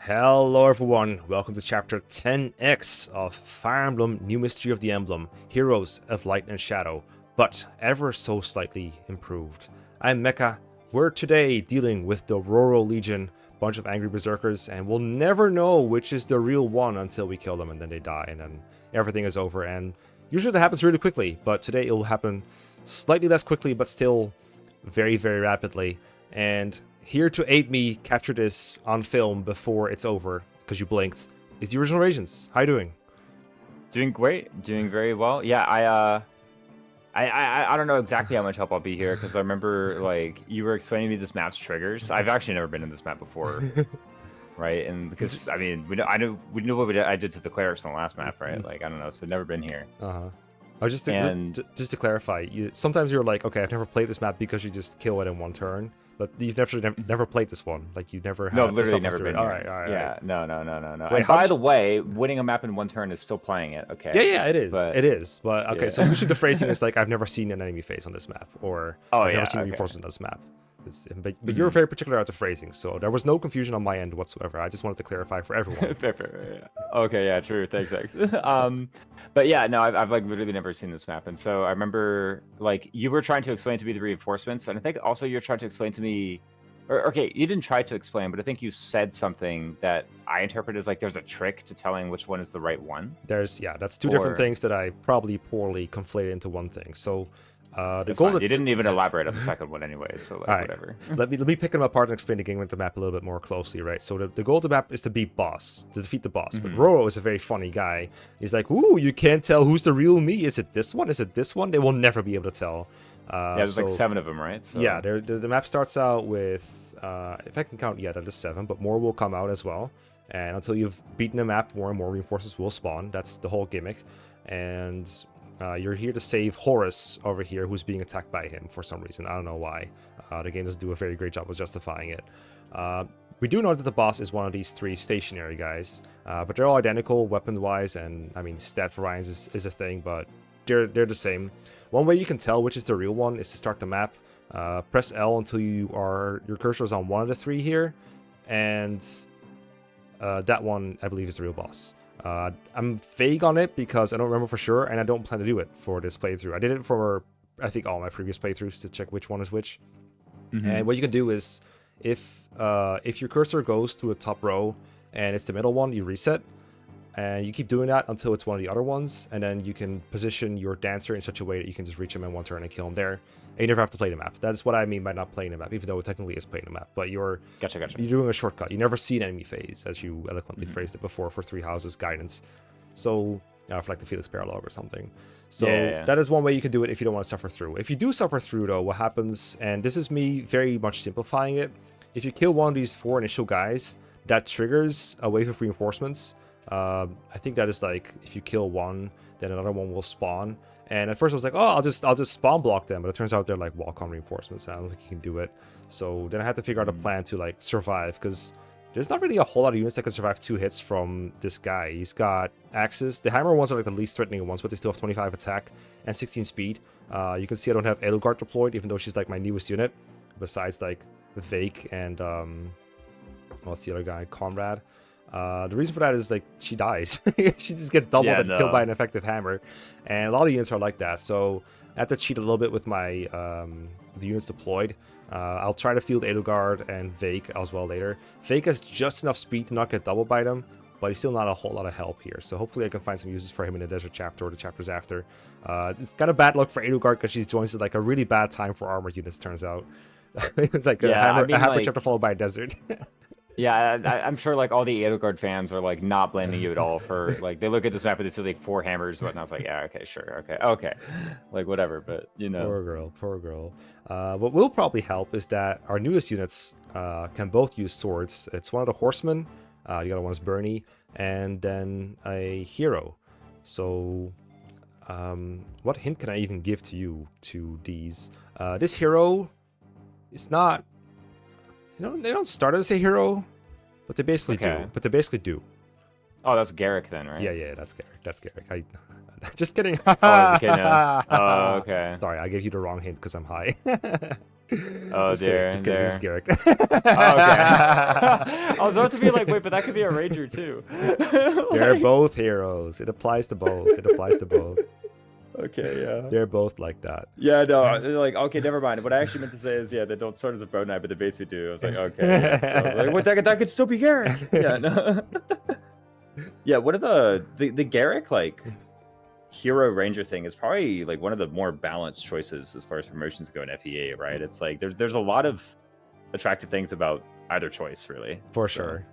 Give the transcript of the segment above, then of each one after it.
Hello everyone, welcome to chapter 10x of Fire Emblem New Mystery of the Emblem, Heroes of Light and Shadow, but ever so slightly improved. I'm Mecha. We're today dealing with the Roro Legion, bunch of angry berserkers, and we'll never know which is the real one until we kill them and then they die and then everything is over. And usually that happens really quickly, but today it will happen slightly less quickly but still very, very rapidly. And here to aid me capture this on film before it's over, because you blinked, is the original Ragens. How you doing? Doing great, doing very well. Yeah, I don't know exactly how much help I'll be here because I remember like you were explaining to me this map's triggers. I've actually never been in this map before, right? And because I mean, we know what I did to the clerics on the last map, right? Like I don't know, so never been here. Oh, just to clarify, sometimes you're like, okay, I've never played this map because you just kill it in one turn. But you've never played this one. Like you never have. No, literally never been. All right. Yeah, no. Wait, and by the way, winning a map in one turn is still playing it. Okay. Yeah, it is. It is. But okay, so usually the phrasing is like, I've never seen an enemy face on this map, or I've never seen reinforcements on this map. But you're very particular about the phrasing, so there was no confusion on my end whatsoever. I just wanted to clarify for everyone. Fair, yeah. Okay, yeah, true. Thanks. But yeah, no, I've like literally never seen this map, and so I remember like you were trying to explain to me the reinforcements, and I think also you're trying to explain to me, or okay, you didn't try to explain, but I think you said something that I interpret as like there's a trick to telling which one is the right one. That's two different things that I probably poorly conflated into one thing. So. The goal you didn't even elaborate on the second one anyway, so like, whatever. let me pick them apart and explain the game with the map a little bit more closely, right? So the goal of the map is to beat boss, to defeat the boss. But Roro is a very funny guy. He's like, ooh, you can't tell who's the real me. Is it this one? Is it this one? They will never be able to tell. There's like 7 of them, right? So... Yeah, the map starts out with, if I can count, that is 7, but more will come out as well. And until you've beaten the map, more and more reinforcements will spawn. That's the whole gimmick. And... you're here to save Horace over here, who's being attacked by him for some reason. I don't know why. The game doesn't do a very great job of justifying it. We do know that the boss is one of these 3 stationary guys, but they're all identical weapon-wise, and I mean, stat variance is a thing, but they're the same. One way you can tell which is the real one is to start the map. Press L until your cursor is on one of the 3 here, and that one, I believe, is the real boss. I'm vague on it because I don't remember for sure, and I don't plan to do it for this playthrough. I did it for, I think, all my previous playthroughs to check which one is which. And what you can do is, if your cursor goes to a top row and it's the middle one, you reset, and you keep doing that until it's one of the other ones, and then you can position your dancer in such a way that you can just reach him in one turn and kill him there. And you never have to play the map. That's what I mean by not playing the map, even though it technically is playing the map. But you're Gotcha. You're doing a shortcut. You never see an enemy phase, as you eloquently phrased it before for 3 houses guidance. So, for like the Felix Paralog or something. So that is one way you can do it if you don't want to suffer through. If you do suffer through, though, what happens, and this is me very much simplifying it, if you kill one of these 4 initial guys, that triggers a wave of reinforcements. I think that is like, if you kill one, then another one will spawn. And at first I was like, oh, I'll just spawn block them, but it turns out they're like walk-on reinforcements. I don't think you can do it. So then I had to figure out a plan to like survive, because there's not really a whole lot of units that can survive 2 hits from this guy. He's got axes. The hammer ones are like the least threatening ones, but they still have 25 attack and 16 speed. You can see I don't have Edelgard deployed, even though she's like my newest unit, besides like Vake and what's the other guy, Conrad. The reason for that is like she dies. She just gets doubled and killed by an effective hammer, and a lot of units are like that. So I have to cheat a little bit with my the units deployed. I'll try to field Edelgard and Vake as well later. Vake has just enough speed to not get doubled by them, but he's still not a whole lot of help here. So hopefully I can find some uses for him in the desert chapter or the chapters after. It's kind of bad luck for Edelgard because she joins at like a really bad time for armored units, turns out. It's like a hammer chapter followed by a desert. Yeah, I'm sure like all the Edelgard fans are like not blaming you at all for like they look at this map and they see like 4 hammers, but I was like, yeah, okay, sure, okay, like whatever, but you know. Poor girl. What will probably help is that our newest units can both use swords. It's one of the horsemen, the other one's Bernie, and then a hero. So, what hint can I even give to you to these? This hero is not. They don't start as a hero, but they basically do. Oh, that's Garrick then, right? Yeah, that's Garrick. Just kidding. Oh, okay. Sorry, I gave you the wrong hint because I'm high. Oh dear. Just kidding. This is Garrick. Oh, okay. I was about to be like, wait, but that could be a ranger too. They're both heroes. It applies to both. Okay, yeah. They're both like that. Yeah, no, like, okay, never mind. What I actually meant to say is, yeah, they don't start as a bro knight, but they basically do. I was like, okay, yeah, so, like, what, that could still be Garrick. Yeah, no. Yeah, what are the Garrick, like, hero ranger thing is probably, like, one of the more balanced choices as far as promotions go in FEA, right? It's like, there's a lot of attractive things about either choice, really. For sure.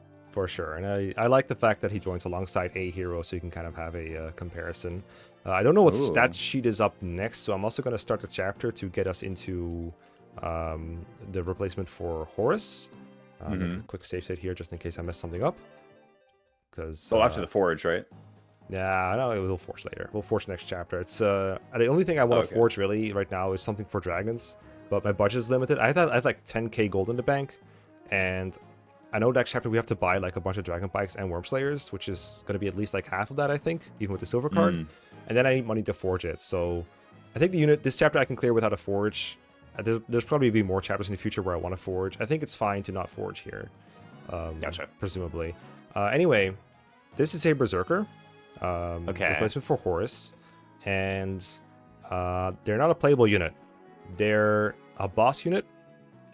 And I like the fact that he joins alongside a hero, so you can kind of have a comparison. I don't know what stat sheet is up next, so I'm also going to start the chapter to get us into the replacement for Horace. Quick save state here, just in case I mess something up. Because after the forge, right? Yeah, no, we'll forge later. We'll forge next chapter. It's the only thing I want to forge really right now is something for dragons, but my budget is limited. I had like 10k gold in the bank, and I know next chapter we have to buy like a bunch of dragon bikes and worm slayers, which is going to be at least like half of that, I think, even with the silver card. And then I need money to forge it. So I think this chapter I can clear without a forge. There's probably be more chapters in the future where I want to forge. I think it's fine to not forge here. Gotcha. Presumably. Anyway, this is a berserker. Replacement for Horace. And they're not a playable unit. They're a boss unit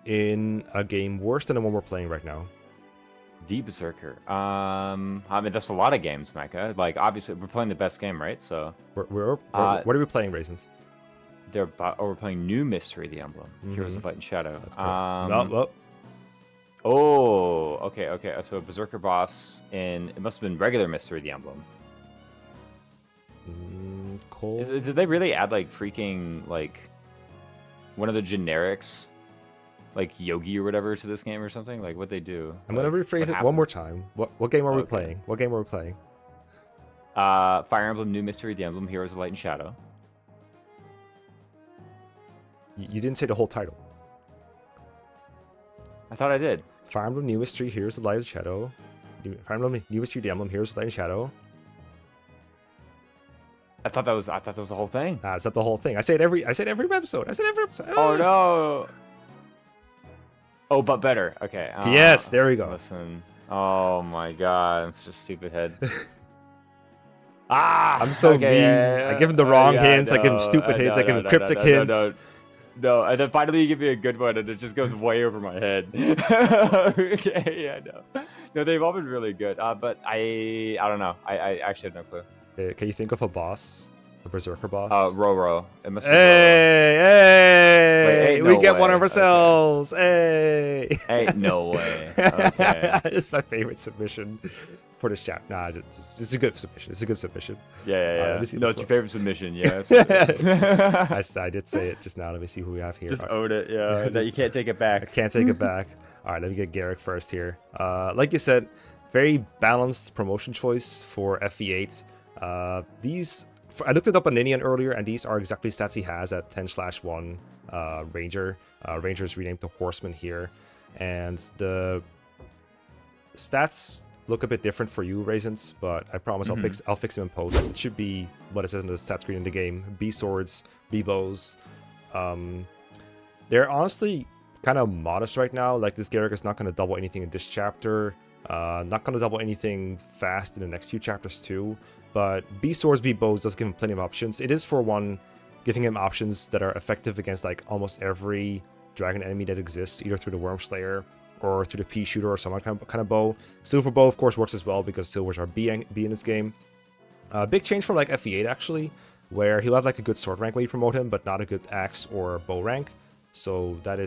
in a game worse than the one we're playing right now. The Berserker. I mean, that's a lot of games, Micah. Like, obviously, we're playing the best game, right? So, what are we playing, Raisins? We're playing New Mystery, the Emblem. Heroes of Light and Shadow. That's correct. Oh, okay. So, a Berserker boss in it must have been regular Mystery, the Emblem. Cool. Did they really add like freaking like one of the generics? Like Yogi or whatever to this game or something? Like what they do? I'm gonna rephrase it one more time. What game are we playing? What game are we playing? Fire Emblem New Mystery, the Emblem, Heroes of Light and Shadow. You didn't say the whole title. I thought I did. Fire Emblem New Mystery, Heroes of Light and Shadow. Fire Emblem New Mystery, the Emblem, Heroes of Light and Shadow. I thought that was the whole thing. Nah, it's not the whole thing. I say it every episode. Oh no. Oh, but better. Okay. Yes, there we go. Listen. Oh my god, I'm such a stupid head. I'm so mean. I give him the wrong hints. I give him stupid hints. I give him cryptic hints. No, and then finally you give me a good one, and it just goes way over my head. Okay, yeah, no. No, they've all been really good. But I don't know. I actually have no clue. Can you think of a boss? A berserker boss? Roro. It must be Hey, Wait, we no get way. one of ourselves. Okay. Hey, no way. Okay. It's my favorite submission for this chapter. Nah, it's a good submission. It's a good submission. Yeah. No, it's your favorite submission. Yeah. I did say it just now. Let me see who we have here. Just own it. Yeah. That you can't take it back. I can't take it back. All right, let me get Garrick first here. Like you said, very balanced promotion choice for FE8. I looked it up on Ninian earlier, and these are exactly stats he has at 10/1 Ranger. Ranger is renamed to Horseman here. And the stats look a bit different for you, Raisins, but I promise I'll fix them in post. It should be what it says on the stat screen in the game. B swords, B bows. They're honestly kind of modest right now. Like, this Garrick is not going to double anything in this chapter. Not going to double anything fast in the next few chapters too. But B swords, B bows does give him plenty of options. It is, for one, giving him options that are effective against like almost every dragon enemy that exists, either through the Worm Slayer or through the Pea Shooter or some kind of bow. Silver bow, of course, works as well because silvers are B in this game. Big change from like FE8 actually, where he'll have like a good sword rank when you promote him, but not a good axe or bow rank. So that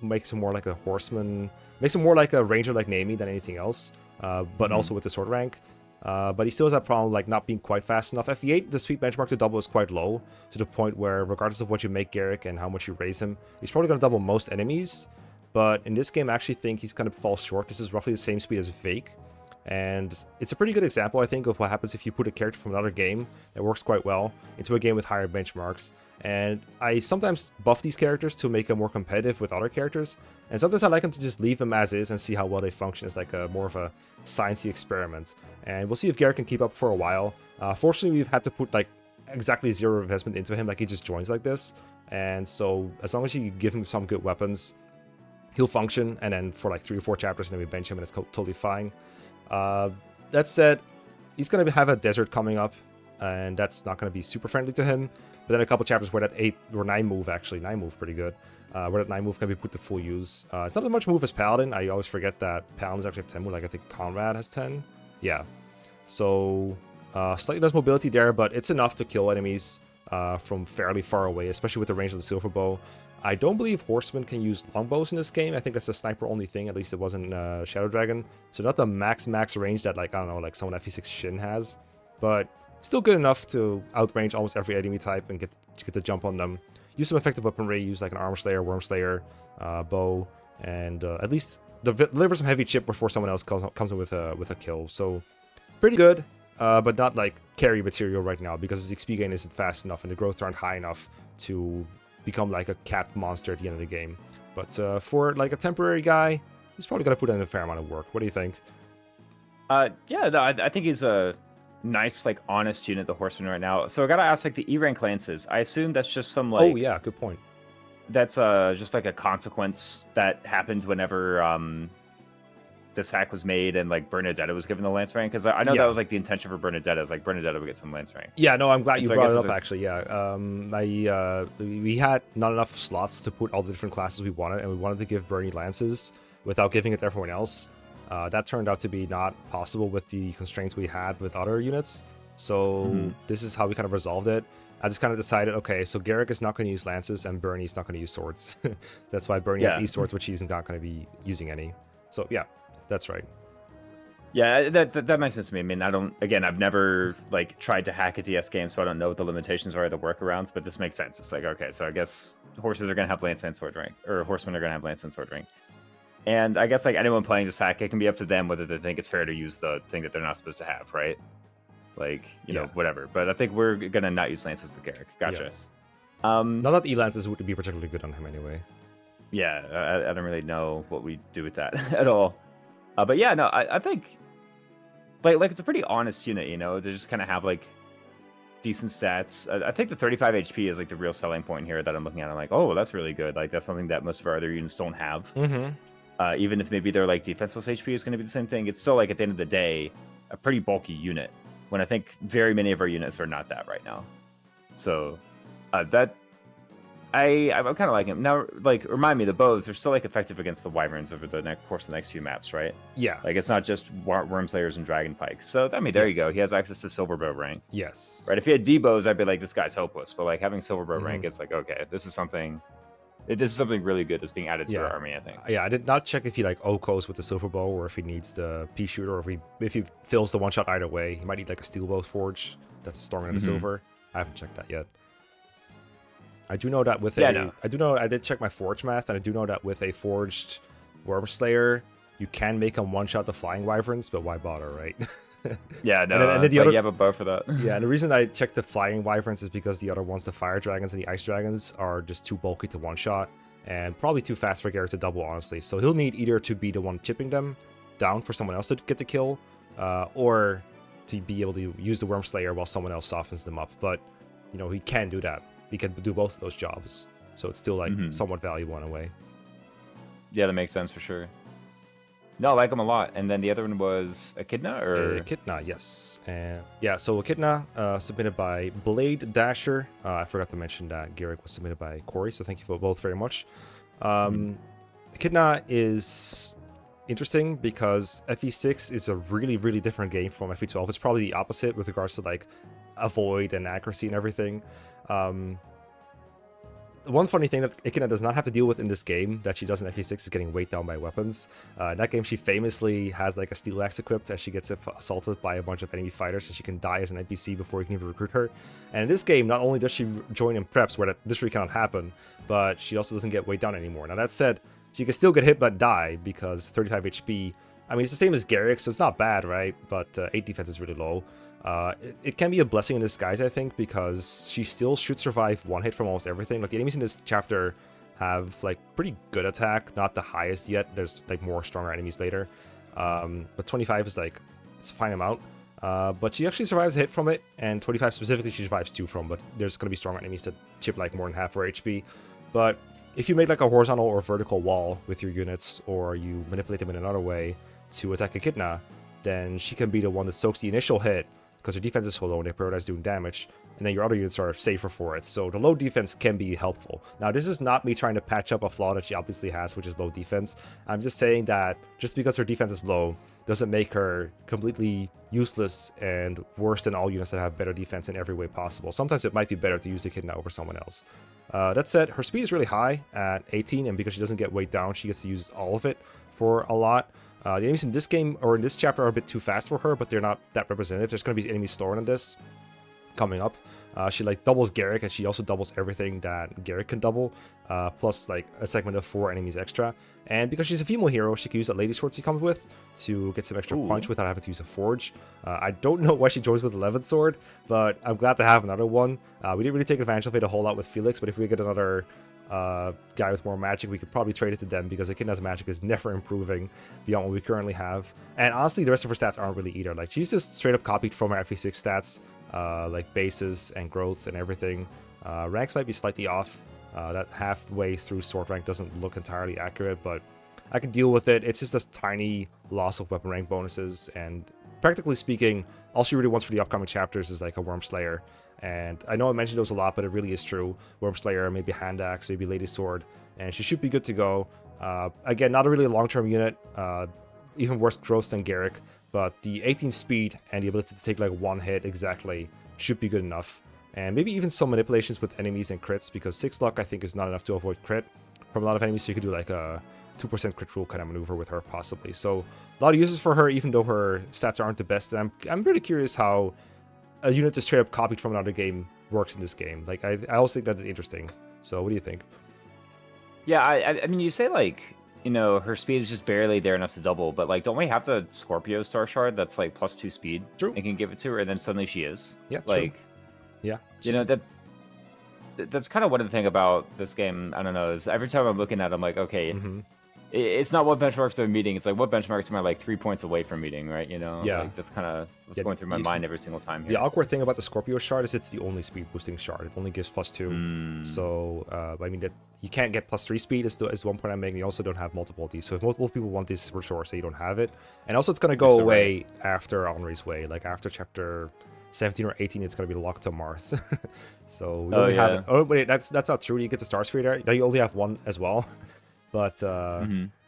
makes him more like a horseman, makes him more like a ranger like Naomi than anything else. But also with the sword rank. But he still has that problem, like not being quite fast enough. FE8, the sweep benchmark to double is quite low, to the point where regardless of what you make Garrick and how much you raise him, he's probably going to double most enemies. But in this game, I actually think he's going to fall short. This is roughly the same speed as Vake. And it's a pretty good example, I think, of what happens if you put a character from another game that works quite well into a game with higher benchmarks. And I sometimes buff these characters to make them more competitive with other characters. And sometimes I like them to just leave them as is and see how well they function as like more of a sciencey experiment. And we'll see if Garrick can keep up for a while. Fortunately, we've had to put like exactly zero investment into him. Like, he just joins like this. And so as long as you give him some good weapons, he'll function, and then for like 3 or 4 chapters, and then we bench him, and it's totally fine. That said, he's going to have a desert coming up, and that's not going to be super friendly to him. But then a couple chapters where that 8 or 9 move, actually, 9 move pretty good, where that 9 move can be put to full use. It's not as much move as Paladin. I always forget that Paladins actually have 10 move, like I think Conrad has 10. Yeah. So, slightly less mobility there, but it's enough to kill enemies from fairly far away, especially with the range of the silver bow. I don't believe horsemen can use longbows in this game. I think that's a sniper-only thing. At least it wasn't Shadow Dragon. So not the max range that, like, I don't know, like someone FE6 Shin has. But still good enough to outrange almost every enemy type and get the jump on them. Use some effective weaponry. Use like an Armor Slayer, Worm Slayer, bow, and at least deliver some heavy chip before someone else comes in with a kill. So pretty good, but not like carry material right now because his XP gain isn't fast enough and the growths aren't high enough to become like a capped monster at the end of the game. But for like a temporary guy, he's probably gonna put in a fair amount of work. What do you think? Yeah, no, I think he's a nice, like, honest unit, the horseman right now. So I gotta ask, like, the E rank lances. I assume that's just some like. Oh yeah, good point. That's just like a consequence that happened whenever this hack was made and like Bernadetta was given the lance rank, because I know that was like the intention for Bernadetta. It was like Bernadetta would get some lance rank. Yeah, no, I'm glad you brought it up. Actually, yeah, we had not enough slots to put all the different classes we wanted, and we wanted to give Bernie lances without giving it to everyone else. That turned out to be not possible with the constraints we had with other units. So this is how we kind of resolved it. I just kind of decided, okay, so Garrick is not going to use lances and Bernie's not going to use swords. That's why Bernie has E-swords, which he's not going to be using any. So yeah, that's right. Yeah, that makes sense to me. I mean, I've never like tried to hack a DS game, so I don't know what the limitations are, the workarounds, but this makes sense. It's like, okay, so I guess horses are going to have lance and sword rank, or horsemen are going to have lance and sword rank. And I guess like anyone playing this hack, it can be up to them whether they think it's fair to use the thing that they're not supposed to have, right? Like, you know, whatever. But I think we're going to not use lances with Garrick. Gotcha. Yes. Not that E-lances would be particularly good on him anyway. Yeah, I don't really know what we do with that at all. But yeah, no, I think like it's a pretty honest unit, you know? They just kind of have like decent stats. I think the 35 HP is like the real selling point here that I'm looking at. I'm like, oh, that's really good. Like that's something that most of our other units don't have. Even if maybe their like defenseless HP is going to be the same thing, it's still like at the end of the day a pretty bulky unit. When I think very many of our units are not that right now. So that I'm kind of liking him. Now, like, remind me, the bows, they're still like effective against the wyverns over the course of the next few maps, right? Yeah. Like, it's not just worm slayers and dragon pikes. So, I mean, there you go. He has access to silver bow rank. Yes. Right. If he had D-bows, I'd be like, this guy's hopeless. But like having silver bow rank, it's like, okay, this is something really good that's being added to our army, I think. Yeah, I did not check if he like Okos with the silver bow or if he needs the pea shooter, or if he fills the one shot either way. He might need like a steel bow forge that's storming in the silver. I haven't checked that yet. I do know that with I did check my forge math, and I do know that with a forged Worm Slayer, you can make him one shot the flying wyverns, but why bother, right? Yeah, no, and then you have a bow for that. Yeah, and the reason I checked the flying wyverns is because the other ones, the fire dragons and the ice dragons, are just too bulky to one shot, and probably too fast for Garrett to double, honestly. So he'll need either to be the one chipping them down for someone else to get the kill, or to be able to use the Worm Slayer while someone else softens them up. But, you know, he can do that. He can do both of those jobs. So it's still, like, somewhat valuable in a way. Yeah, that makes sense for sure. No, I like him a lot. And then the other one was Echidna, or Echidna, yes. And yeah, so Echidna, submitted by Blade Dasher. I forgot to mention that Garrick was submitted by Corey, so thank you for both very much. Echidna is interesting because FE6 is a really, really different game from FE12. It's probably the opposite with regards to like avoid and accuracy and everything. One funny thing that Echidna does not have to deal with in this game that she does in FE6 is getting weighed down by weapons. In that game, she famously has like a steel axe equipped as she gets assaulted by a bunch of enemy fighters, and she can die as an NPC before you can even recruit her. And in this game, not only does she join in preps where this really cannot happen, but she also doesn't get weighed down anymore. Now that said, she can still get hit but die because 35 HP. I mean, it's the same as Garrick, so it's not bad, right? But 8 defense is really low. It can be a blessing in disguise, I think, because she still should survive one hit from almost everything. Like, the enemies in this chapter have, like, pretty good attack. Not the highest yet. There's, like, more stronger enemies later. But 25 is, like, it's a fine amount. But she actually survives a hit from it, and 25 specifically she survives 2 from, but there's going to be stronger enemies that chip like more than half her HP. But if you make like a horizontal or vertical wall with your units, or you manipulate them in another way to attack Echidna, then she can be the one that soaks the initial hit, because her defense is so low and they prioritize doing damage, and then your other units are safer for it. So the low defense can be helpful. Now, this is not me trying to patch up a flaw that she obviously has, which is low defense. I'm just saying that just because her defense is low doesn't make her completely useless and worse than all units that have better defense in every way possible. Sometimes it might be better to use Echidna over someone else. That said, her speed is really high at 18, and because she doesn't get weighed down, she gets to use all of it for a lot. The enemies in this game, or in this chapter, are a bit too fast for her, but they're not that representative. There's going to be enemies slower than this coming up. She like doubles Garrick, and she also doubles everything that Garrick can double, plus like a segment of 4 enemies extra. And because she's a female hero, she can use that lady sword she comes with to get some extra punch without having to use a forge. I don't know why she joins with 11th sword, but I'm glad to have another one. We didn't really take advantage of it a whole lot with Felix, but if we get another guy with more magic, we could probably trade it to them, because Echidna's magic is never improving beyond what we currently have. And honestly, the rest of her stats aren't really either. Like, she's just straight up copied from her FE6 stats, like bases and growths and everything. Ranks might be slightly off. That halfway through sword rank doesn't look entirely accurate, but I can deal with it. It's just this tiny loss of weapon rank bonuses, and practically speaking, all she really wants for the upcoming chapters is like a Worm Slayer. And I know I mentioned those a lot, but it really is true. Worm Slayer, maybe Hand Axe, maybe Lady Sword, and she should be good to go. Again, not a really long-term unit, even worse growth than Garrick, but the 18 speed and the ability to take like 1 hit exactly should be good enough. And maybe even some manipulations with enemies and crits, because 6 luck I think is not enough to avoid crit from a lot of enemies, so you could do like a 2% crit rule kind of maneuver with her possibly. So a lot of uses for her, even though her stats aren't the best. And I'm really curious how a unit that's straight up copied from another game works in this game. Like, I also think that's interesting. So what do you think? Yeah, I mean, you say like, you know, her speed is just barely there enough to double, but like, don't we have the Scorpio Star Shard that's like +2 speed? True. And can give it to her, and then suddenly she is. Yeah, like, true. Yeah. You know, that's kind of one of the thing about this game, I don't know, is every time I'm looking at it, I'm like, okay, it's not what benchmarks they're meeting, it's like what benchmarks am I like 3 points away from meeting, right? You know? Yeah. Like, that's kind of what's going through my mind every single time here. The awkward thing about the Scorpio Shard is it's the only speed boosting shard. It only gives +2. So, I mean, that you can't get +3 speed is one point I'm making. You also don't have multiple of these. So if multiple people want this resource, you don't have it. And also, it's going to go away after Henri's Way. Like, after chapter 17 or 18, it's going to be locked to Marth. So we only have it. Oh, wait, that's not true. You get the Star Sphere there. You only have 1 as well. But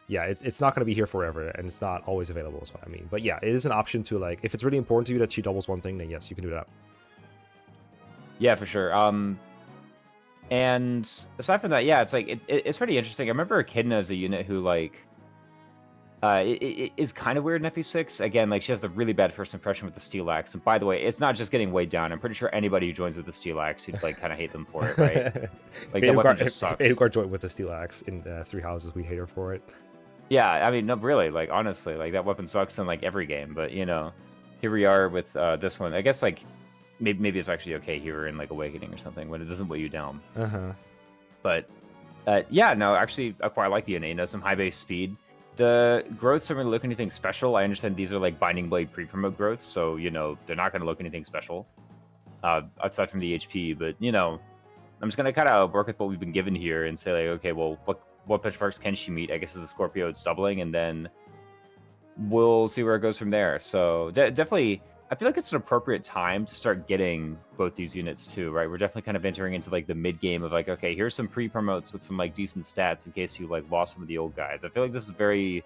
yeah, it's not going to be here forever, and it's not always available is what I mean. But yeah, it is an option to, like, if it's really important to you that she doubles 1 thing, then yes, you can do that. Yeah, for sure. And aside from that, yeah, it's like it's pretty interesting. I remember Echidna as a unit who like it is kind of weird in FE6. Again, like, she has the really bad first impression with the Steel Axe. And by the way, it's not just getting weighed down. I'm pretty sure anybody who joins with the Steel Axe, you'd like kind of hate them for it, right? Like, that weapon just sucks. If joined with the Steel Axe in 3 houses, we'd hate her for it. Yeah, I mean, no, really, like, honestly, like, that weapon sucks in like every game. But you know, here we are with this one. I guess like maybe it's actually okay here in like Awakening or something when it doesn't weigh you down. But yeah, no, actually, I quite like the unit. You know, some high base speed. The growths don't really look anything special. I understand these are like Binding Blade pre-promote growths, so, you know, they're not going to look anything special outside from the HP. But, you know, I'm just going to kind of work with what we've been given here and say, like, okay, well, what benchmarks can she meet? I guess with the Scorpio, it's doubling, and then we'll see where it goes from there. So definitely, I feel like it's an appropriate time to start getting both these units too, right? We're definitely kind of entering into like the mid game of like, okay, here's some pre-promotes with some like decent stats in case you like lost some of the old guys. I feel like this is very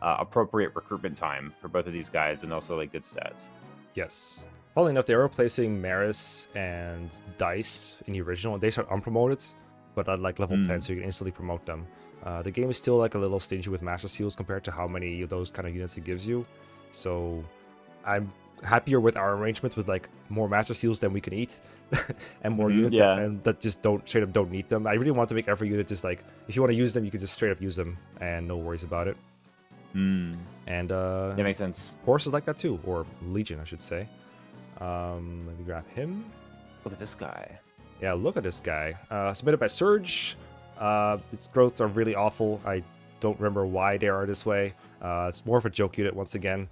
appropriate recruitment time for both of these guys, and also like good stats. Yes. Funnily enough, they were replacing Maris and Dice in the original. They are unpromoted, but at like level 10, so you can instantly promote them. The game is still like a little stingy with Master Seals compared to how many of those kind of units it gives you. So I'm happier with our arrangement with like more Master Seals than we can eat and more units that just straight up don't need them. I really want to make every unit just like, if you want to use them, you can just straight up use them and no worries about it. And that makes sense. Horace is like that too, or Legion I should say. Let me grab him. Look at this guy. Yeah, look at this guy. Submitted by Surge. Its growths are really awful. I don't remember why they are this way. It's more of a joke unit once again.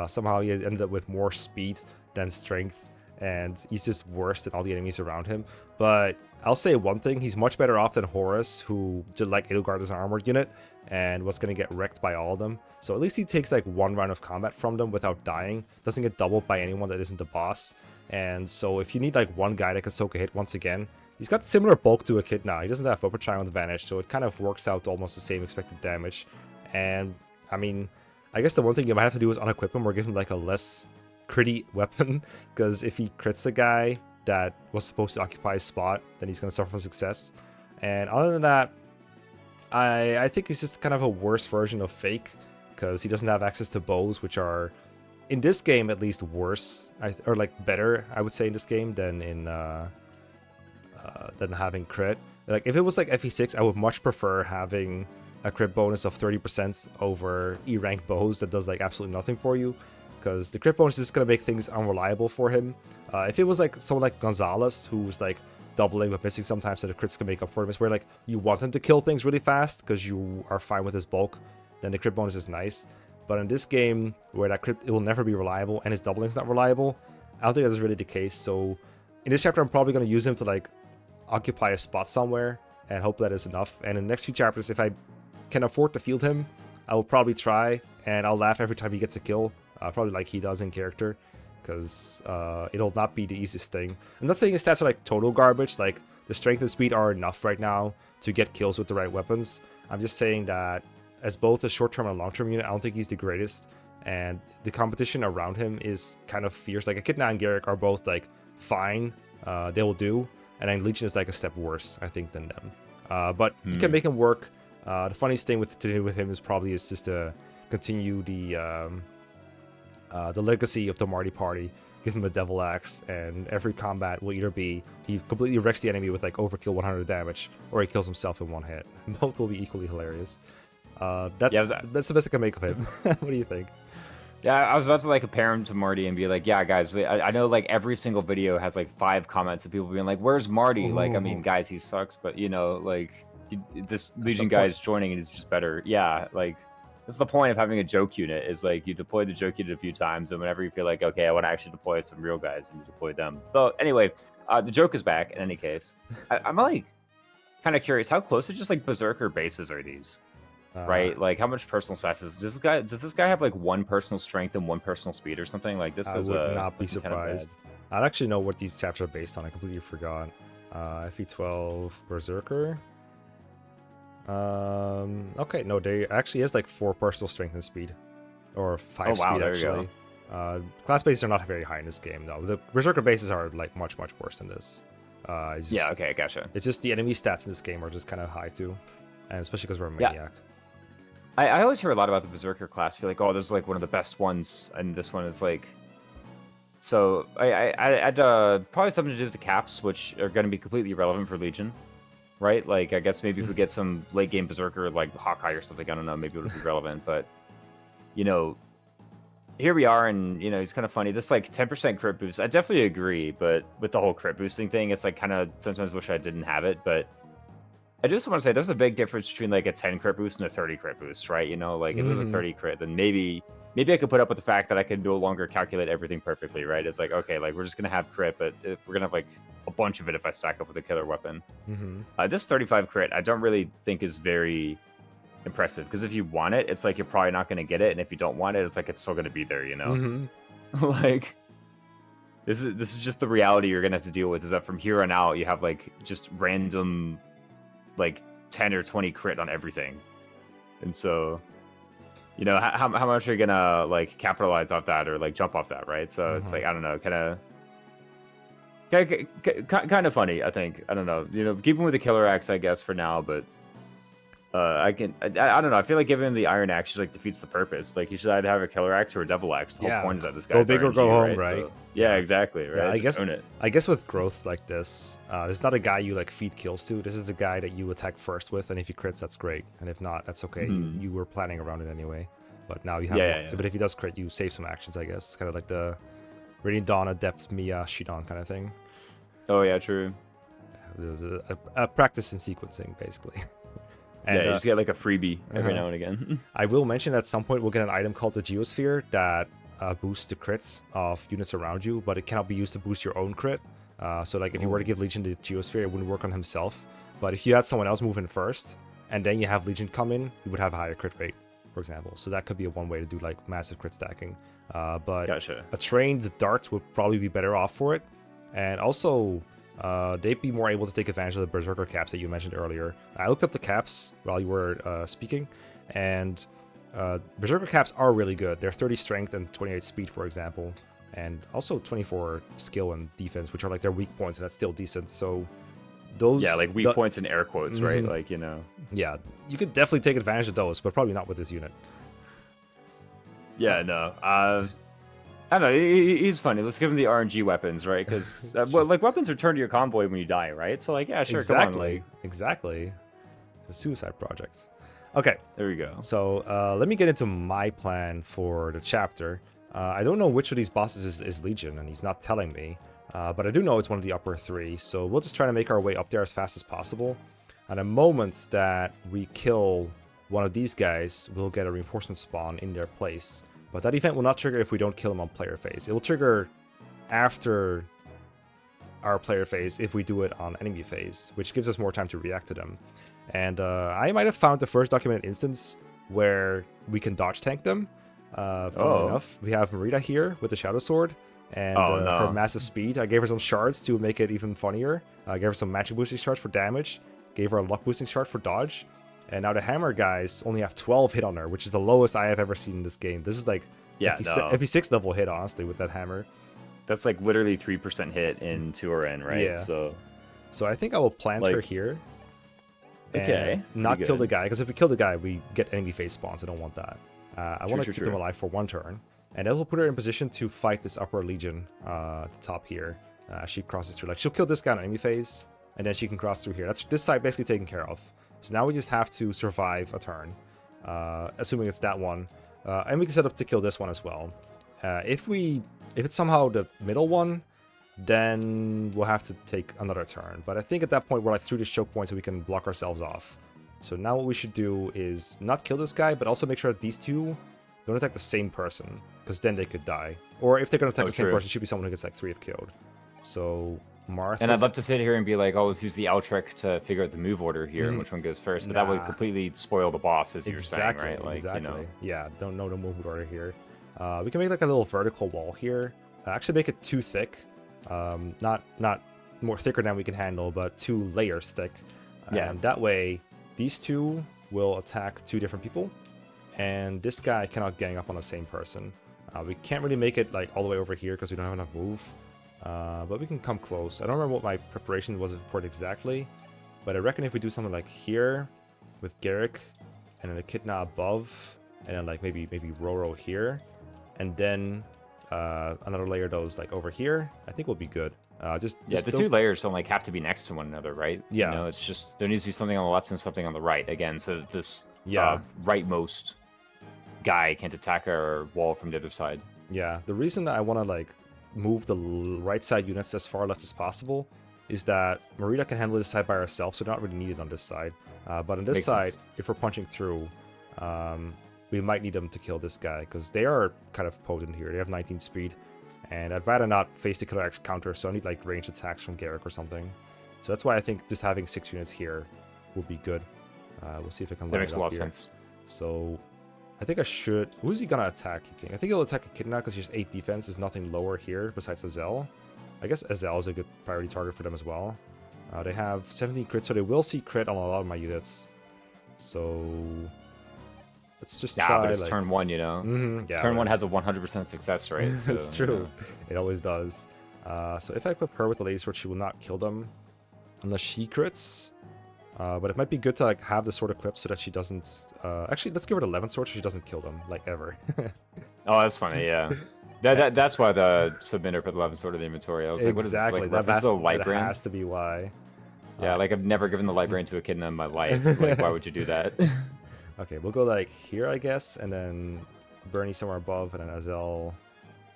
Somehow he ended up with more speed than strength, and he's just worse than all the enemies around him. But I'll say one thing, he's much better off than Horace, who did like Edelgard as an armored unit and was going to get wrecked by all of them. So at least he takes like one round of combat from them without dying, doesn't get doubled by anyone that isn't the boss. And so if you need like one guy that can soak a hit once again, he's got similar bulk to Echidna. He doesn't have Upper Triangle advantage, so it kind of works out to almost the same expected damage. And I mean, I guess the one thing you might have to do is unequip him or give him like a less critty weapon, because if he crits a guy that was supposed to occupy his spot, then he's going to suffer from success. And other than that, I think he's just kind of a worse version of Fake, because he doesn't have access to bows, which are, in this game at least, worse, or like better, I would say, in this game than in than having crit. Like if it was like FE6, I would much prefer having a crit bonus of 30% over E-rank bows that does like absolutely nothing for you, because the crit bonus is just going to make things unreliable for him. If it was like someone like Gonzalez, who's like doubling but missing sometimes, so the crits can make up for him, it's where like you want him to kill things really fast because you are fine with his bulk, then the crit bonus is nice. But in this game, where that crit, it will never be reliable and his doubling is not reliable, I don't think that's really the case. So in this chapter, I'm probably going to use him to like occupy a spot somewhere and hope that is enough. And in the next few chapters, if I can afford to field him, I will probably try, and I'll laugh every time he gets a kill, probably like he does in character, because it'll not be the easiest thing. I'm not saying his stats are like total garbage, like the strength and speed are enough right now to get kills with the right weapons. I'm just saying that as both a short-term and long-term unit, I don't think he's the greatest, and the competition around him is kind of fierce. Like Echidna and Garrick are both like fine, they will do, and then Legion is like a step worse, I think, than them. But you can make him work. The funniest thing to do with him is just to continue the legacy of the Marty Party. Give him a Devil Axe, and every combat will either be he completely wrecks the enemy with like overkill 100 damage, or he kills himself in one hit. Both will be equally hilarious. That's the best I can make of him. What do you think? Yeah, I was about to like compare him to Marty and be like, yeah, guys, I know like every single video has like 5 comments of people being like, "Where's Marty?" Ooh. Like, I mean, guys, he sucks, but you know, like this Legion guy is joining and he's just better. Yeah, like that's the point of having a joke unit, is like you deploy the joke unit a few times, and whenever you feel like, okay, I want to actually deploy some real guys, and you deploy them. So anyway, the joke is back in any case. I'm like kind of curious, how close to just like Berserker bases are these? Right, like how much personal stats does this guy have? Like 1 personal strength and 1 personal speed or something? Like this is would not be surprised. I don't actually know what these chapters are based on. I completely forgot. FE12 Berserker. Okay, no, they actually has like 4 personal strength and speed, or 5 speed actually. Class bases are not very high in this game though. The Berserker bases are like much worse than this. Yeah, okay, gotcha. It's just the enemy stats in this game are just kind of high too, and especially because we're a maniac. Yeah. I always hear a lot about the Berserker class. I feel like, oh, this is like one of the best ones, and this one is like. So I'd probably something to do with the caps, which are going to be completely irrelevant for Legion, right? Like I guess maybe if we get some late game Berserker like Hawkeye or something, I don't know, maybe it would be relevant. But you know, here we are, and you know, it's kind of funny. This like 10% crit boost, I definitely agree, but with the whole crit boosting thing, it's like kind of sometimes wish I didn't have it, but. I just want to say there's a big difference between like a 10 crit boost and a 30 crit boost, right? You know, like if it was a 30 crit, then maybe I could put up with the fact that I could no longer calculate everything perfectly, right? It's like, okay, like we're just gonna have crit, but we're gonna have like a bunch of it if I stack up with a killer weapon. This 35 crit, I don't really think is very impressive, because if you want it, it's like you're probably not gonna get it, and if you don't want it, it's like it's still gonna be there, you know? Like this is just the reality you're gonna have to deal with, is that from here on out you have like just random like 10 or 20 crit on everything, and so you know how much are you gonna like capitalize off that or like jump off that, right? So it's like, I don't know, kind of funny, I think. I don't know, you know, keeping with the killer axe, I guess, for now, but I don't know. I feel like giving him the iron axe just like defeats the purpose. Like he should either have a killer axe or a devil axe. The whole point is that this guy's go big RNG, or go home, right? So, yeah, exactly. Right. Yeah, I guess with growths like this, it's not a guy you like feed kills to. This is a guy that you attack first with, and if he crits, that's great, and if not, that's okay. You were planning around it anyway, but now you have. But if he does crit, you save some actions. I guess it's kind of like the Radiant Dawn, Adept, Mia, Shidan kind of thing. Oh yeah, true. A practice in sequencing, basically. And, you just get like a freebie every now and again. I will mention at some point we'll get an item called the Geosphere that boost the crits of units around you, but it cannot be used to boost your own crit. So like if you were to give Legion the Geosphere, it wouldn't work on himself. But if you had someone else move in first, and then you have Legion come in, you would have a higher crit rate, for example. So that could be one way to do like massive crit stacking. But Gotcha. a trained dart would probably be better off for it. And also, they'd be more able to take advantage of the Berserker caps that you mentioned earlier. I looked up the caps while you were speaking, and Berserker caps are really good. They're 30 strength and 28 speed, for example, and also 24 skill and defense, which are like their weak points, and that's still decent. So those... Yeah, like weak points in air quotes, right? Like, you know... Yeah, you could definitely take advantage of those, but probably not with this unit. Yeah, no. I don't know. He's funny. Let's give him the RNG weapons, right? Because well, like weapons return to your convoy when you die, right? So like, yeah, sure. Exactly. Come on, like... Exactly. It's a suicide project. Okay. There we go. So let me get into my plan for the chapter. I don't know which of these bosses is Legion, and he's not telling me. But I do know it's one of the upper three. So we'll just try to make our way up there as fast as possible. And the moment that we kill one of these guys, we'll get a reinforcement spawn in their place. But that event will not trigger if we don't kill them on player phase. It will trigger after our player phase if we do it on enemy phase, which gives us more time to react to them. And I might have found the first documented instance where we can dodge tank them. Funnily enough, we have Merida here with the Shadow Sword and her massive speed. I gave her some shards to make it even funnier. I gave her some magic boosting shards for damage. Gave her a luck boosting shard for dodge. And now the hammer guys only have 12 hit on her, which is the lowest I have ever seen in this game. This is like FE6 level hit, honestly, with that hammer. That's like literally 3% hit in 2 or N, right? Yeah. So I think I will plant her here. And not kill the guy, because if we kill the guy, we get enemy phase spawns. I don't want that. I want to keep them alive for 1 turn. And then we'll put her in position to fight this upper Legion at the top here. She crosses through. Like, she'll kill this guy on enemy phase, and then she can cross through here. That's this side basically taken care of. So now we just have to survive a turn, assuming it's that one. And we can set up to kill this one as well. If it's somehow the middle one, then we'll have to take another turn. But I think at that point we're like through this choke point so we can block ourselves off. So now what we should do is not kill this guy, but also make sure that these two don't attack the same person, because then they could die. Or if they're going to attack the same person, it should be someone who gets like 3 killed. So Martha. And I'd love to sit here and be like, oh, let's use the L trick to figure out the move order here and which one goes first. But that would completely spoil the boss, as you were saying, right? Like, exactly. You know. Yeah, don't know the move order here. We can make like a little vertical wall here. Actually make it too thick. Not more thicker than we can handle, but 2 layers thick. And that way, these two will attack 2 different people. And this guy cannot gang up on the same person. We can't really make it like all the way over here because we don't have enough move. But we can come close. I don't remember what my preparation was for it exactly, but I reckon if we do something like here with Garrick and then Echidna above, and then like maybe Roro here, and then another layer those like over here, I think we'll be good. Just the 2 layers don't like have to be next to one another, right? Yeah. You know, it's just there needs to be something on the left and something on the right again, so that this rightmost guy can't attack our wall from the other side. Yeah. The reason that I want to like move the right side units as far left as possible is that Merida can handle this side by herself, so not really needed on this side. But on this side, if we're punching through, we might need them to kill this guy, because they are kind of potent here. They have 19 speed, and I'd rather not face the Killer X counter, so I need like ranged attacks from Garrick or something. So that's why I think just having 6 units here will be good. We'll see if I can line it up here. That makes a lot of sense. So I think I should... Who's he gonna attack, you think? I think he'll attack Echidna because he has 8 defense. There's nothing lower here besides Azel. I guess Azel is a good priority target for them as well. They have 17 crit, so they will see crit on a lot of my units. So let's just try. But it's turn 1, you know? Turn 1 has a 100% success rate. So, it's true. It always does. So if I equip her with the Lady Sword, she will not kill them unless she crits. But it might be good to like have the sword equipped so that she doesn't... actually, let's give her the 11 sword so she doesn't kill them, like, ever. Oh, that's funny, yeah. That's why the submitter put the 11 sword in the inventory. I was like, what is this? Like, that has to be why. Yeah, like, I've never given the light brain to Echidna in my life. Like, why would you do that? Okay, we'll go, like, here, I guess, and then Bernie somewhere above, and then Azel...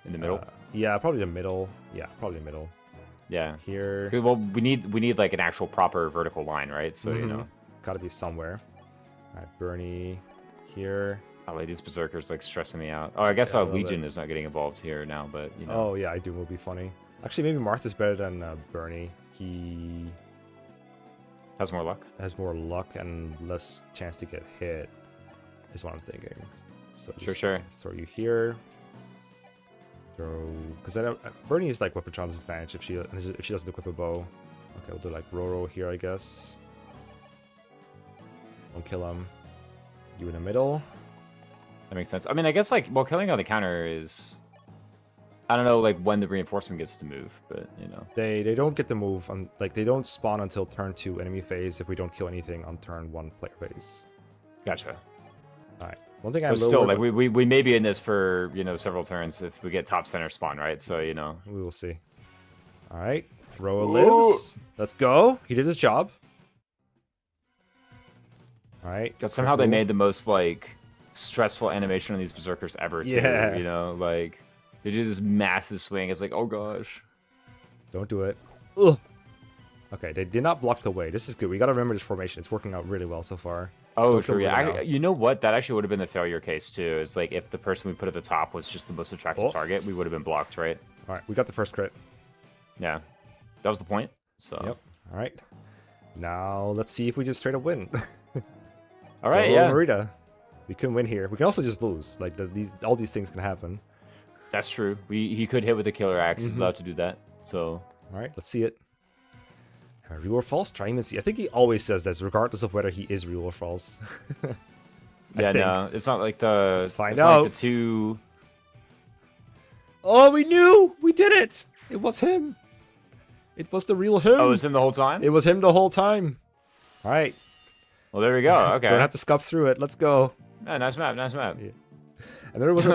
In the middle? Yeah, probably the middle. Yeah, probably the middle. Yeah. Here. Well, we need like an actual proper vertical line, right? So you know, it's got to be somewhere. All right, Bernie here. Golly, these berserkers like stressing me out. Oh, I guess Yeah, Legion is not getting involved here now, but you know. Oh yeah, I do will be funny. Actually, maybe Martha's better than Bernie. He has more luck. Has more luck and less chance to get hit. Is what I'm thinking. So sure. Throw you here. Throw, because I know Bernie is like Weapatron's advantage if she doesn't equip a bow. Okay, we'll do like Roro here, I guess. Don't kill him. You in the middle. That makes sense. I mean, I guess like, well, killing on the counter is, I don't know, like when the reinforcement gets to move, but you know. They don't get to move on, like they don't spawn until turn 2 enemy phase if we don't kill anything on turn 1 player phase. Gotcha. All right. One thing I still like we may be in this for, you know, several turns if we get top center spawn, right? So you know we will see. All right, Roa lives. Let's go. He did his job. All right. But somehow they made the most like stressful animation on these berserkers ever too. Yeah. You know, like they do this massive swing. It's like, oh gosh. Don't do it. Ugh. Okay, they did not block the way. This is good. We got to remember this formation. It's working out really well so far. Oh, true. Yeah, you know what? That actually would have been the failure case too. It's like if the person we put at the top was just the most attractive target, we would have been blocked, right? All right, we got the first crit. Yeah, that was the point. So. Yep. All right. Now let's see if we just straight up win. All right. Yeah. Marita. We can win here. We can also just lose. Like all these things can happen. That's true. He could hit with a killer axe. He's allowed to do that. So. All right. Let's see it. Real or false? Try and see. I think he always says this, regardless of whether he is real or false. Yeah, no, it's not like the. Let's find out. Like the two. Oh, we knew! We did it! It was him. It was the real him. Oh, it was him the whole time? It was him the whole time. All right. Well, there we go. Okay. Don't have to scuff through it. Let's go. Yeah, nice map. Nice map. Yeah. And there was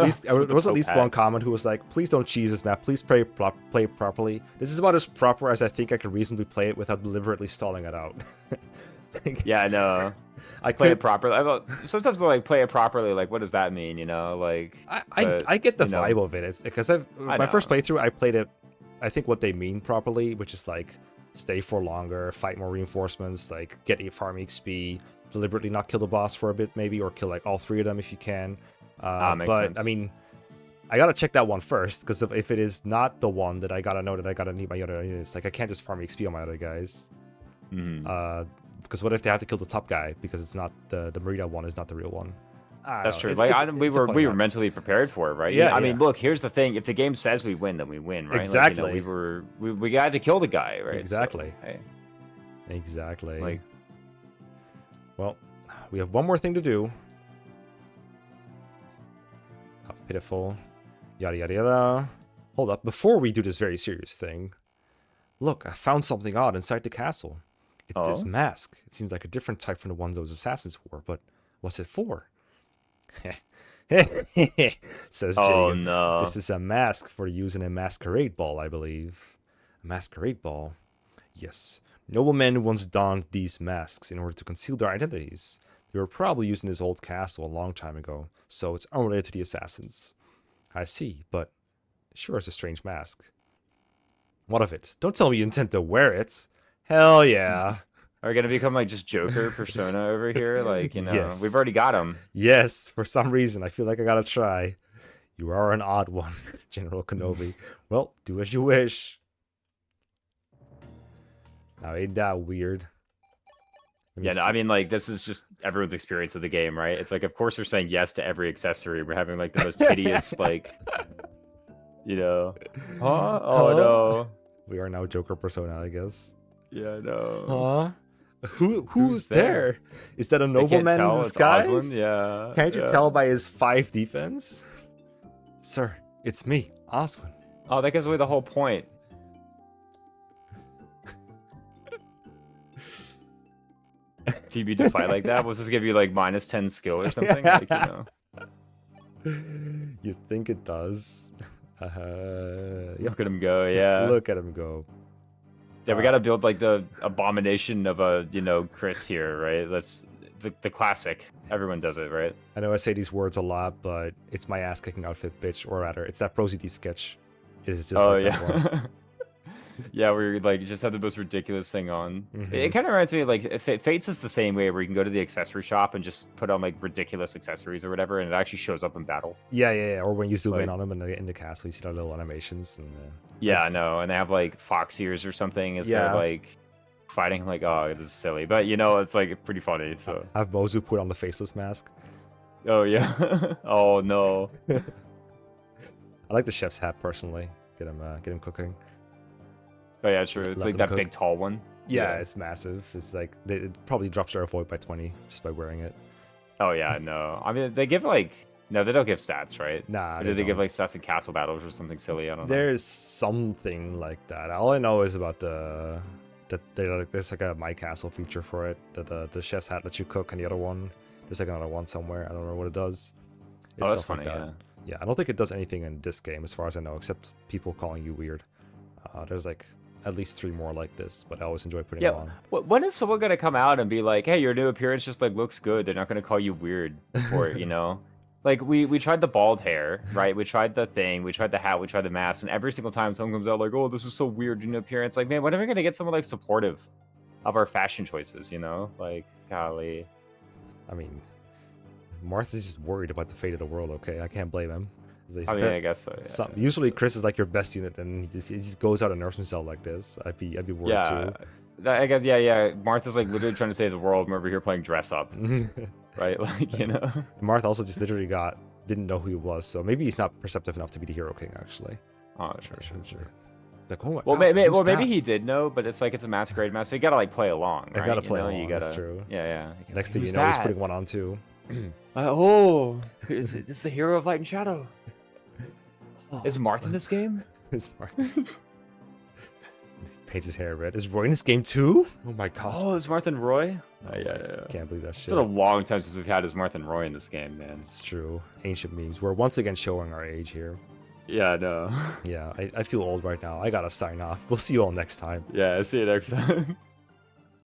at least one comment who was like, please don't cheese this map. Please play properly. This is about as proper as I think I could reasonably play it without deliberately stalling it out. Yeah, I know. I play it properly. Sometimes I like play it properly. Like, what does that mean? You know, like I get the vibe of it. It's because my first playthrough, I played it. I think what they mean properly, which is like stay for longer, fight more reinforcements, like get farm XP, deliberately not kill the boss for a bit, maybe, or kill like all 3 of them if you can. Makes sense. I mean, I gotta check that one first, because if it is not the one, that I gotta know that I gotta need my other units. Like I can't just farm XP on my other guys. Because what if they have to kill the top guy because it's not the Marita one is not the real one? That's true. We were mentally prepared for it, right? Yeah. I mean, look, here's the thing: if the game says we win, then we win, right? Exactly. Like, we had to kill the guy, right? Exactly. So, hey. Exactly. Like, well, we have one more thing to do. Oh, pitiful. Yada yada yada. Hold up! Before we do this very serious thing, look, I found something odd inside the castle. It's this mask. It seems like a different type from the one those assassins wore, but what's it for? Says Jillian. Oh no. This is a mask for use in a masquerade ball, I believe. A masquerade ball? Yes. Noblemen once donned these masks in order to conceal their identities. They were probably used in this old castle a long time ago, so it's unrelated to the assassins. I see, but sure it's a strange mask. What of it? Don't tell me you intend to wear it. Hell yeah. Are we going to become like just Joker persona over here? Like, you know, Yes. We've already got him. Yes, for some reason. I feel like I gotta try. You are an odd one, General Kenobi. Well, do as you wish. Now, ain't that weird? Yeah, no, I mean, like, this is just everyone's experience of the game, right? It's like, of course, we're saying yes to every accessory. We're having, like, the most hideous, like, you know. Huh? Oh, no. We are now Joker persona, I guess. Yeah, no. Huh? Who's there? Is that a nobleman in disguise? Yeah. Can't you tell by his 5 defense? Sir, it's me, Oswin. Oh, that gives away the whole point. TB to fight like that? Was this give you like -10 skill or something? Like, you know. You think it does? Look at him go, yeah. Look at him go. Yeah, we gotta build like the abomination of a, you know, Chris here, right? That's the classic. Everyone does it, right? I know I say these words a lot, but it's my ass-kicking outfit, bitch. Or rather, it's that ProCD sketch. It is just oh, like yeah. that one. Yeah, where you like just have the most ridiculous thing on. It kind of reminds me of, like Fates is the same way, where you can go to the accessory shop and just put on like ridiculous accessories or whatever, and it actually shows up in battle. Yeah. Or when you zoom in on them in the castle, you see their little animations and. Yeah, I know, and they have like fox ears or something instead of like fighting. Like, oh, this is silly, but you know, it's like pretty funny. So have Mozu put on the faceless mask. Oh yeah. Oh no. I like the chef's hat personally. Get him cooking. Oh yeah, true. It's like that big tall one. Yeah, it's massive. It's like it probably drops their avoid by 20 just by wearing it. Oh yeah, no. I mean, they give like no, they don't give stats, right? Nah. Or did they give like stats in castle battles or something silly? I don't know. There's something like that. All I know is about there's like a My Castle feature for it. The chef's hat lets you cook, and the other one there's like another one somewhere. I don't know what it does. It's that's funny. Like that. Yeah, I don't think it does anything in this game as far as I know, except people calling you weird. There's like at least 3 more like this, but I always enjoy putting them on. When is someone gonna come out and be like, "Hey, your new appearance just like looks good"? They're not gonna call you weird for it, you know? Like we tried the bald hair, right? We tried the thing, we tried the hat, we tried the mask, and every single time someone comes out like, "Oh, this is so weird, your new appearance." Like, man, when are we gonna get someone like supportive of our fashion choices? You know, like, golly. I mean, Martha's just worried about the fate of the world. Okay, I can't blame him. I mean, I guess so. Yeah. Usually, Chris is like your best unit, and he just goes out and nerfs himself like this. I'd be worried too. I guess, yeah. Martha's like literally trying to save the world. I'm over here playing dress up, right? Like, you know. Martha also just literally didn't know who he was, so maybe he's not perceptive enough to be the hero king actually. Oh, sure. It's like, oh my God, maybe he did know, but it's like it's a masquerade mask, so you gotta like play along. Right? You gotta play along. That's true. Yeah. Next thing you know, he's putting one on too. Is this the hero of Light and Shadow? Is Marth in this game? Is Marth? Paints his hair red. Is Roy in this game too? Oh my God. Oh, is Marth and Roy? Yeah. Can't believe that shit. It's been a long time since we've had as Marth and Roy in this game, man. It's true. Ancient memes. We're once again showing our age here. Yeah, I know. Yeah, I feel old right now. I gotta sign off. We'll see you all next time. Yeah, see you next time.